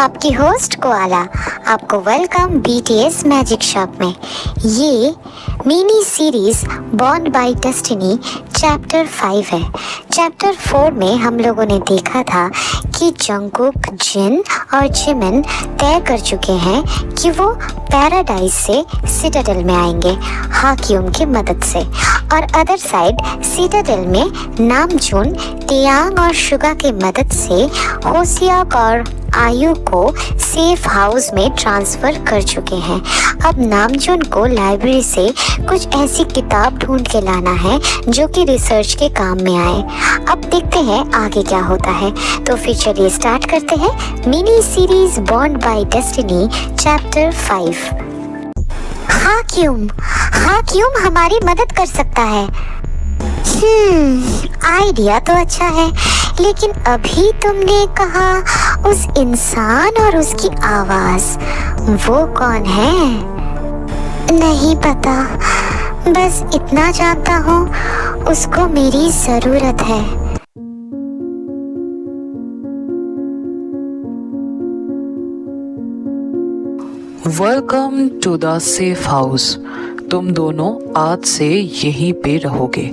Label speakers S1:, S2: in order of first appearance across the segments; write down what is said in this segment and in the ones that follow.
S1: आपकी host koala. आपको welcome BTS magic shop में। ये mini series born by destiny chapter 5 है। चैप्टर 4 में हम लोगों ने देखा था कि जंगकुक, जिन और जिमिन तय कर चुके हैं कि वो पैराडाइज से सिटाडेल में आएंगे हाक्यूम की मदद से, और अदर साइड सिटाडेल में नामजून, तियांग और शुगा की मदद से होसियाक और आयु को सेफ हाउस में ट्रांसफ़र कर चुके हैं। अब नामजून को लाइब्रेरी से कुछ ऐसी किताब ढूंढ के लाना है जो कि रिसर्च के काम में आए। अब देखते हैं आगे क्या होता है। तो फिर चलिए स्टार्ट करते हैं mini series born by destiny chapter 5। हाक्यूम हमारी मदद कर सकता है। आइडिया तो अच्छा है, लेकिन अभी तुमने कहा उस इंसान और उसकी आवाज, वो कौन है? नहीं पता, बस इतना जानता हूँ उसको मेरी जरूरत है।
S2: Welcome to the safe house. तुम दोनों आज से यहीं पे रहोगे।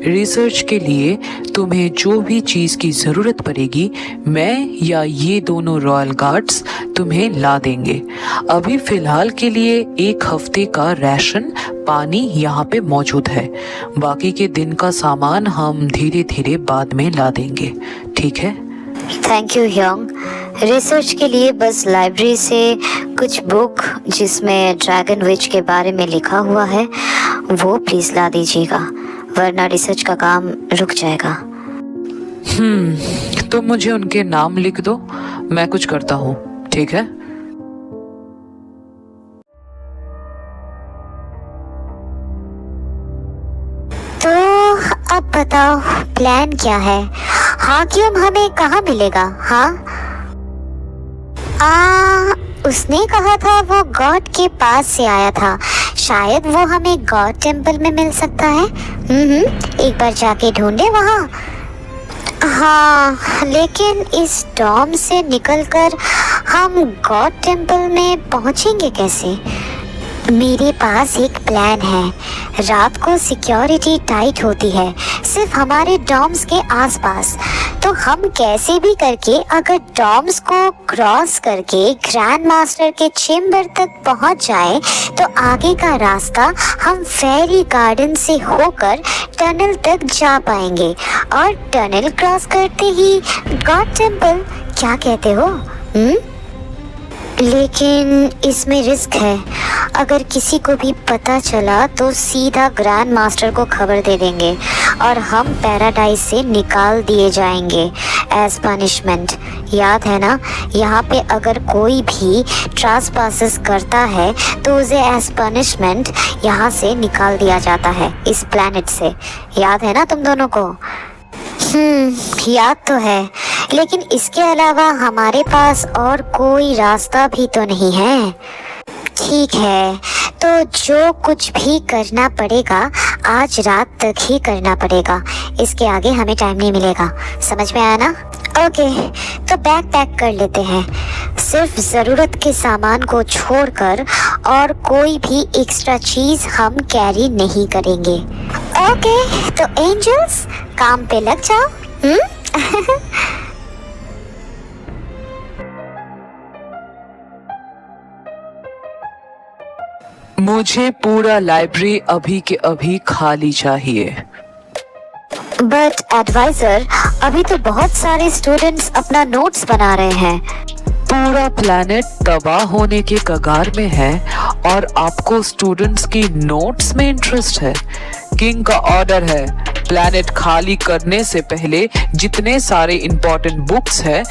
S2: रिसर्च के लिए तुम्हें जो भी चीज़ की ज़रूरत पड़ेगी, मैं या ये दोनों रॉयल गार्ड्स तुम्हें ला देंगे। अभी फ़िलहाल के लिए 1 हफ्ते का राशन पानी यहाँ पे मौजूद है। बाकी के दिन का सामान हम धीरे धीरे बाद में ला देंगे, ठीक है?
S1: Thank you Hyeong. रिसर्च के लिए बस लाइब्रेरी से कुछ बुक जिसमें ड्रैगन विच के बारे में लिखा हुआ है वो प्लीज़ ला दीजिएगा, वरना रिसर्च का काम रुक जाएगा।
S2: तो मुझे उनके नाम लिख दो, मैं कुछ करता हूँ, ठीक है?
S1: तो अब बताओ प्लान क्या है? हाक्यूम हमें कहाँ मिलेगा? हाँ, उसने कहा था वो गॉड के पास से आया था, शायद वो हमें गॉड टेम्पल में मिल सकता है। एक बार जाके ढूंढे वहाँ। हाँ, लेकिन इस डॉम से निकलकर हम गॉड टेम्पल में पहुँचेंगे कैसे? मेरे पास एक प्लान है। रात को सिक्योरिटी टाइट होती है सिर्फ हमारे डॉम्स के आसपास, तो हम कैसे भी करके अगर डॉम्स को क्रॉस करके ग्रैंड मास्टर के चेम्बर तक पहुंच जाए तो आगे का रास्ता हम फेरी गार्डन से होकर टनल तक जा पाएंगे, और टनल क्रॉस करते ही गॉड टेम्पल। क्या कहते हो? लेकिन इसमें रिस्क है। अगर किसी को भी पता चला तो सीधा ग्रैंड मास्टर को खबर दे देंगे और हम पैराडाइज से निकाल दिए जाएंगे एज पनिशमेंट। याद है ना, यहाँ पे अगर कोई भी ट्रांसपासेस करता है तो उसे एज पनिशमेंट यहाँ से निकाल दिया जाता है, इस प्लैनेट से। याद है ना तुम दोनों को? याद तो है, लेकिन इसके अलावा हमारे पास और कोई रास्ता भी तो नहीं है। ठीक है, तो जो कुछ भी करना पड़ेगा आज रात तक ही करना पड़ेगा, इसके आगे हमें टाइम नहीं मिलेगा। समझ में आया ना? ओके, तो बैग पैक कर लेते हैं। सिर्फ ज़रूरत के सामान को छोड़कर और कोई भी एक्स्ट्रा चीज़ हम कैरी नहीं करेंगे। ओके, तो एंजल्स काम पे लग जाओ।
S2: मुझे पूरा लाइब्रेरी अभी के अभी खाली चाहिए।
S1: बट एडवाइजर, अभी तो बहुत सारे स्टूडेंट्स अपना नोट्स बना रहे हैं।
S2: पूरा प्लैनेट तबाह होने के कगार में है और आपको स्टूडेंट्स की नोट्स में इंटरेस्ट है? किंग का ऑर्डर है, प्लैनेट खाली करने से पहले जितने सारे इंपॉर्टेंट बुक्स हैं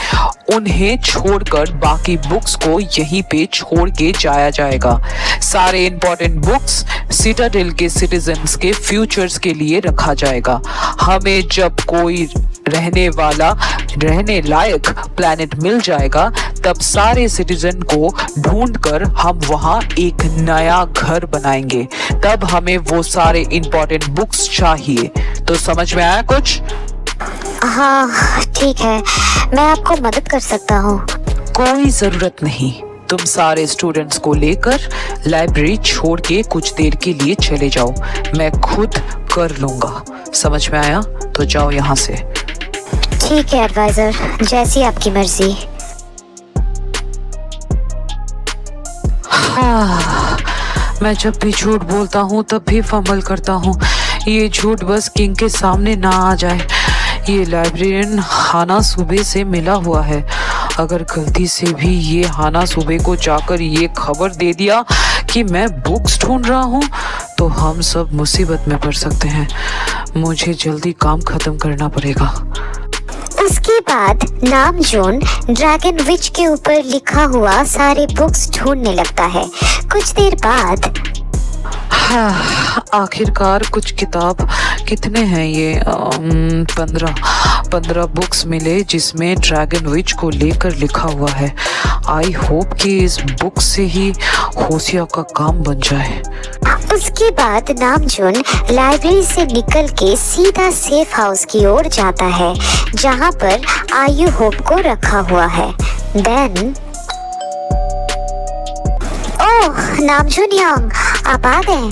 S2: उन्हें छोड़कर बाकी बुक्स को यहीं पे छोड़ के जाया जाएगा। सारे इंपॉर्टेंट बुक्स सिटाडेल के सिटीजन्स के फ्यूचर्स के लिए रखा जाएगा। हमें जब कोई रहने लायक प्लैनेट मिल जाएगा तब सारे सिटीजन को ढूंढकर हम वहाँ एक नया घर बनाएंगे। तब हमें वो सारे इंपॉर्टेंट बुक्स चाहिए। तो समझ में आया कुछ?
S1: हाँ ठीक है, मैं आपको मदद कर सकता हूँ।
S2: कोई जरूरत नहीं। तुम सारे स्टूडेंट्स को लेकर लाइब्रेरी छोड़ के कुछ देर के लिए चले जाओ, मैं खुद कर लूंगा। समझ में आया? तो जाओ यहाँ से।
S1: ठीक है एडवाइजर, जैसी आपकी मर्जी।
S2: मैं जब भी झूठ बोलता हूँ तब भी फंबल करता हूँ। ये झूठ बस किंग के सामने ना आ जाए। ये लाइब्रेरियन हाना सुबे से मिला हुआ है। अगर गलती से भी ये हाना सुबे को जाकर ये खबर दे दिया कि मैं बुक्स ढूंढ रहा हूँ तो हम सब मुसीबत में पड़ सकते हैं। मुझे जल्दी काम खत्म करना पड़ेगा।
S1: उसके बाद नामजोन ड्रैगन विच के ऊपर लिखा हुआ सारे बुक्स ढूंढने लगता है। कुछ देर बाद
S2: आखिरकार कुछ किताब, कितने हैं ये, 15 बुक्स मिले जिसमें ड्रैगन विच को लेकर लिखा हुआ है। आई होप कि इस बुक से ही होशिया का काम बन जाए।
S1: उसके बाद नामजोन लाइब्रेरी से निकल के सीधा सेफ हाउस की ओर जाता है जहाँ पर आयु होप को रखा हुआ है। देन ओह नामजोन यांग, आप आ गए।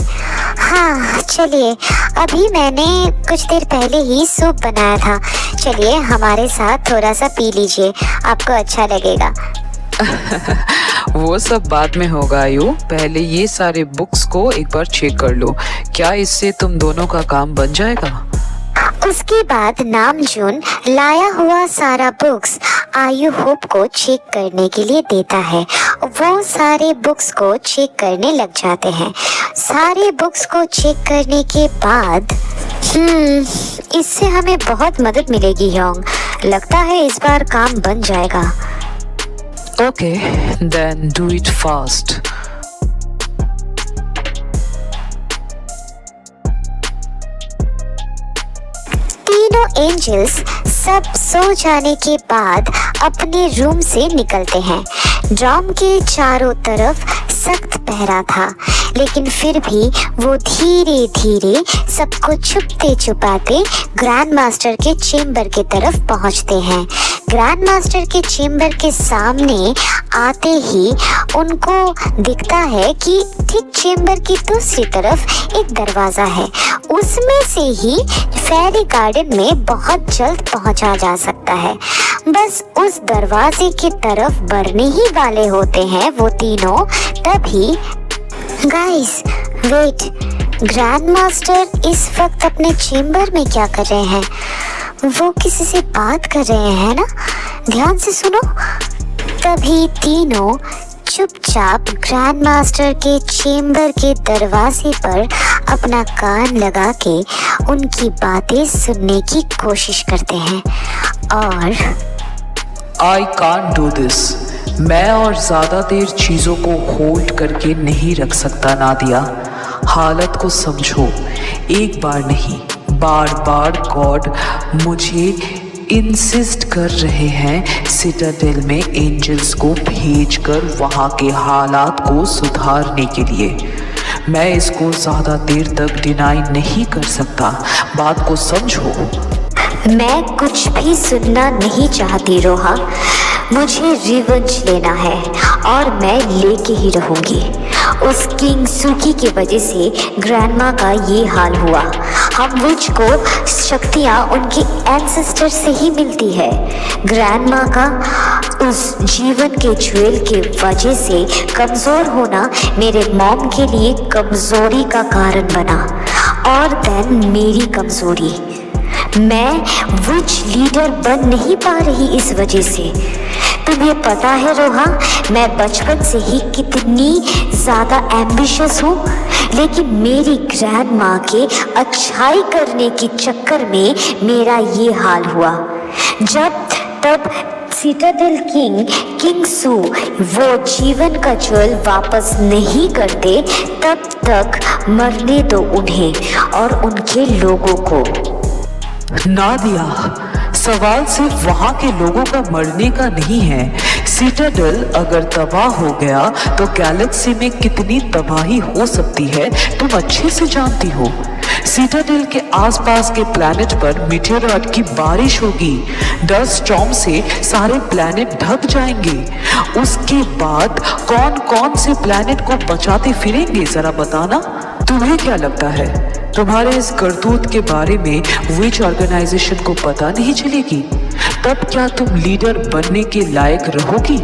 S1: हाँ चलिए, अभी मैंने कुछ देर पहले ही सूप बनाया था। चलिए हमारे साथ थोड़ा सा पी लीजिए, आपको अच्छा लगेगा।
S2: वो सब बाद में होगा आयु, पहले ये सारे बुक्स को एक बार चेक कर लो। क्या इससे तुम दोनों का काम बन जाएगा?
S1: उसके बाद नामजोन लाया हुआ सारा बुक्स आयु होप को चेक करने के लिए देता है। वो सारे बुक्स को चेक करने लग जाते हैं। सारे बुक्स को चेक करने के बाद इससे हमें बहुत मदद मिलेगी योंग। लगता है इस बार काम बन जाएगा।
S2: Okay, then do it fast.
S1: तीनों एंजल्स सब सो जाने के बाद अपने रूम से निकलते हैं। डॉम के चारों तरफ सख्त पहरा था, लेकिन फिर भी वो धीरे धीरे सबको छुपते छुपाते ग्रैंड मास्टर के चेम्बर के तरफ पहुंचते हैं। ग्रैंड मास्टर के चेम्बर के सामने आते ही उनको दिखता है कि ठीक चेम्बर की दूसरी तरफ एक दरवाजा है। उसमें से ही फेरी गार्डन में बहुत जल्द पहुंचा जा सकता है। बस उस दरवाजे की तरफ बढ़ने ही वाले होते हैं वो तीनों, तभी गाइस वेट, ग्रैंड मास्टर इस वक्त अपने चेम्बर में क्या कर रहे हैं? वो किसी से बात कर रहे हैं ना, ध्यान से सुनो। तभी तीनों चुपचाप ग्रैंड मास्टर के चेम्बर के दरवाजे पर अपना कान लगा के उनकी बातें सुनने की कोशिश करते हैं। और
S2: आई कांट डू दिस। मैं और ज्यादा देर चीजों को होल्ड करके नहीं रख सकता नादिया। हालत को समझो, एक बार नहीं बार बार गॉड मुझे इंसिस्ट कर रहे हैं सिटाडेल में एंजल्स को भेजकर वहां के हालात को सुधारने के लिए। मैं इसको ज्यादा देर तक डिनाई नहीं कर सकता। बात को समझो।
S1: मैं कुछ भी सुनना नहीं चाहती रोहा। मुझे रिवेंज लेना है और मैं लेके ही रहूंगी। उस किंग सुकी की वजह से ग्रैंडमा का ये हाल हुआ। हम विच को शक्तियाँ उनकी एंसेस्टर से ही मिलती है। ग्रैंडमा का उस जीवन के ज्वेल के वजह से कमज़ोर होना मेरे मॉम के लिए कमज़ोरी का कारण बना। और देन मेरी कमज़ोरी, मैं विच लीडर बन नहीं पा रही इस वजह से। तुम्हें पता है रोहा, मैं बचपन से ही कितनी ज़्यादा एम्बिशियस हूँ, लेकिन मेरी ग्रैंड माँ के अच्छाई करने के चक्कर में मेरा ये हाल हुआ। जब तब सिटाडेल किंग सू वो जीवन का ज्वेल वापस नहीं करते, तब तक मरने दो उन्हें और उनके लोगों को।
S2: नादिया, सवाल सिर्फ वहां के लोगों का मरने का नहीं है। सिटाडेल अगर तबाह हो गया तो गैलेक्सी में कितनी तबाही हो सकती है तुम अच्छे से जानती हो। सिटाडेल के आसपास के प्लैनेट पर मीटेरॉइड की बारिश होगी। डस्ट स्टॉर्म से सारे प्लैनेट ढक जाएंगे। उसके बाद कौन कौन से प्लैनेट को बचाते फिरेंगे, जरा बताना। तुम्हें क्या लगता है, तुम्हारे इस करतूत के बारे में विच ऑर्गेनाइजेशन को पता नहीं चलेगी? तब क्या तुम लीडर बनने के लायक रहोगी?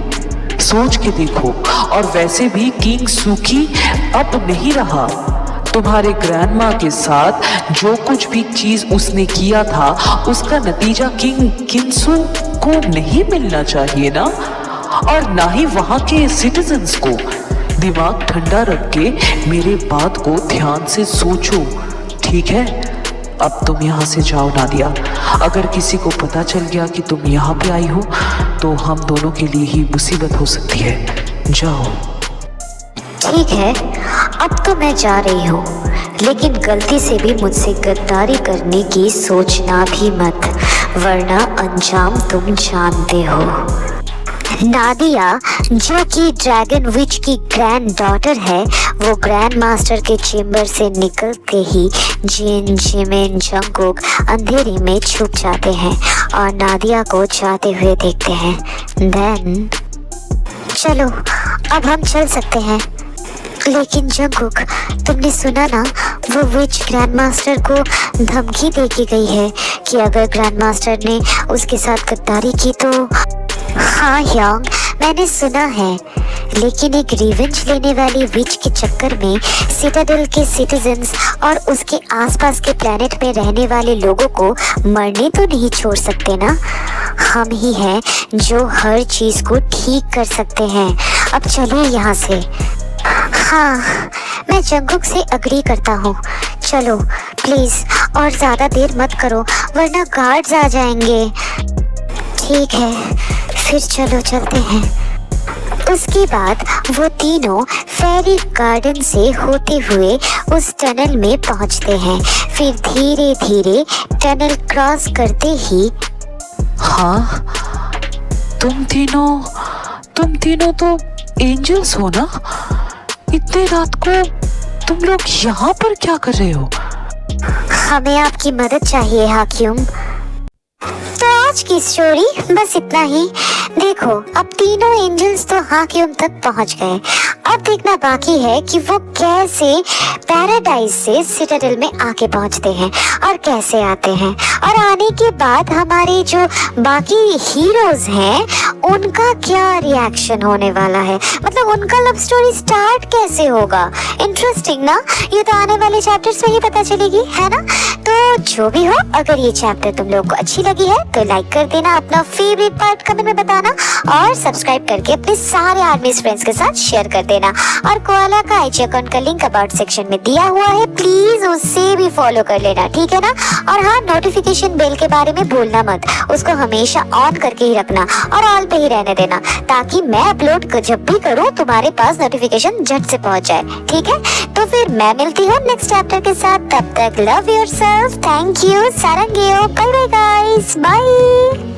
S2: सोच के देखो। और वैसे भी किंग सूकी अब नहीं रहा। तुम्हारे ग्रैंडमा के साथ जो कुछ भी चीज उसने किया था उसका नतीजा किंग किंसू को नहीं मिलना चाहिए ना, और ना ही वहां के सिटीजन्स को। दिमाग ठंडा रख के मेरे बात को ध्यान से सोचो, ठीक है? अब तुम यहाँ से जाओ नादिया। अगर किसी को पता चल गया कि तुम यहाँ पे आई हो तो हम दोनों के लिए ही मुसीबत हो सकती है। जाओ।
S1: ठीक है, अब तो मैं जा रही हूँ, लेकिन गलती से भी मुझसे गद्दारी करने की सोचना भी मत, वरना अंजाम तुम जानते हो। नादिया, जो कि ड्रैगन विच की ग्रैंड डॉटर है, वो ग्रैंड मास्टर के चेम्बर से निकलते ही जिन, जिमिन, जंगकुक अंधेरे में छुप जाते हैं और नादिया को जाते हुए देखते हैं। देन चलो, अब हम चल सकते हैं। लेकिन जंगकुक, तुमने सुना ना, वो विच ग्रैंड मास्टर को धमकी दे के गई है कि अगर ग्रैंड मास्टर ने उसके साथ गद्दारी की तो। हाँ यांग, मैंने सुना है, लेकिन एक रिवेंज लेने वाली विच के चक्कर में सिटाडेल के सिटीजन्स और उसके आसपास के प्लेनेट में रहने वाले लोगों को मरने तो नहीं छोड़ सकते ना। हम ही हैं जो हर चीज को ठीक कर सकते हैं। अब चलिए यहाँ से। हाँ, मैं जंगकुक से अग्री करता हूँ। चलो प्लीज, और ज्यादा देर मत करो वरना गार्ड्स आ जाएंगे। ठीक है, फिर चलो चलते हैं। उसके बाद वो तीनों फेरी गार्डन से होते हुए उस टनल में पहुंचते हैं। फिर धीरे धीरे टनल क्रॉस करते ही।
S2: हाँ, तुम तीनों तो एंजल्स हो ना? इतने रात को तुम लोग यहाँ पर क्या कर रहे हो?
S1: हमें आपकी मदद चाहिए हाकिम। तो आज की स्टोरी बस इतना ही। देखो, अब तीनों एंजल्स तो हाकिम तक पहुंच गए। अब देखना बाकी है कि वो कैसे पैराडाइज से सिटाडेल में आके पहुंचते हैं और कैसे आते हैं, और आने के बाद हमारे जो बाकी हीरोज हैं उनका क्या रिएक्शन होने वाला है, मतलब उनका लव स्टोरी स्टार्ट कैसे होगा। इंटरेस्टिंग ना? ये तो आने वाले चैप्टर्स में ही पता चलेगी, है ना? तो जो भी हो, अगर ये चैप्टर तुम लोग को अच्छी लगी है तो लाइक कर देना, अपना फेवरेट पार्ट कमेंट में बताना, और सब्सक्राइब करके अपने सारे आर्मीज फ्रेंड्स के साथ शेयर कर देना। और कोआला का आईजी अकाउंट का लिंक अबाउट सेक्शन में दिया हुआ है, प्लीज उससे भी फॉलो कर लेना, ठीक है ना? और हाँ, नोटिफिकेशन बेल के बारे में भूलना मत, उसको हमेशा ऑन करके ही रखना और ऑल पे ही रहने देना, ताकि मैं अपलोड जब भी करूँ तुम्हारे पास नोटिफिकेशन झट से पहुंच जाए, ठीक है? तो फिर मैं मिलती हूँ नेक्स्ट चैप्टर के साथ। तब तक लव योरसेल्फ, थैंक यू, सारंगेयो, बाय बाय गाइस, बाय।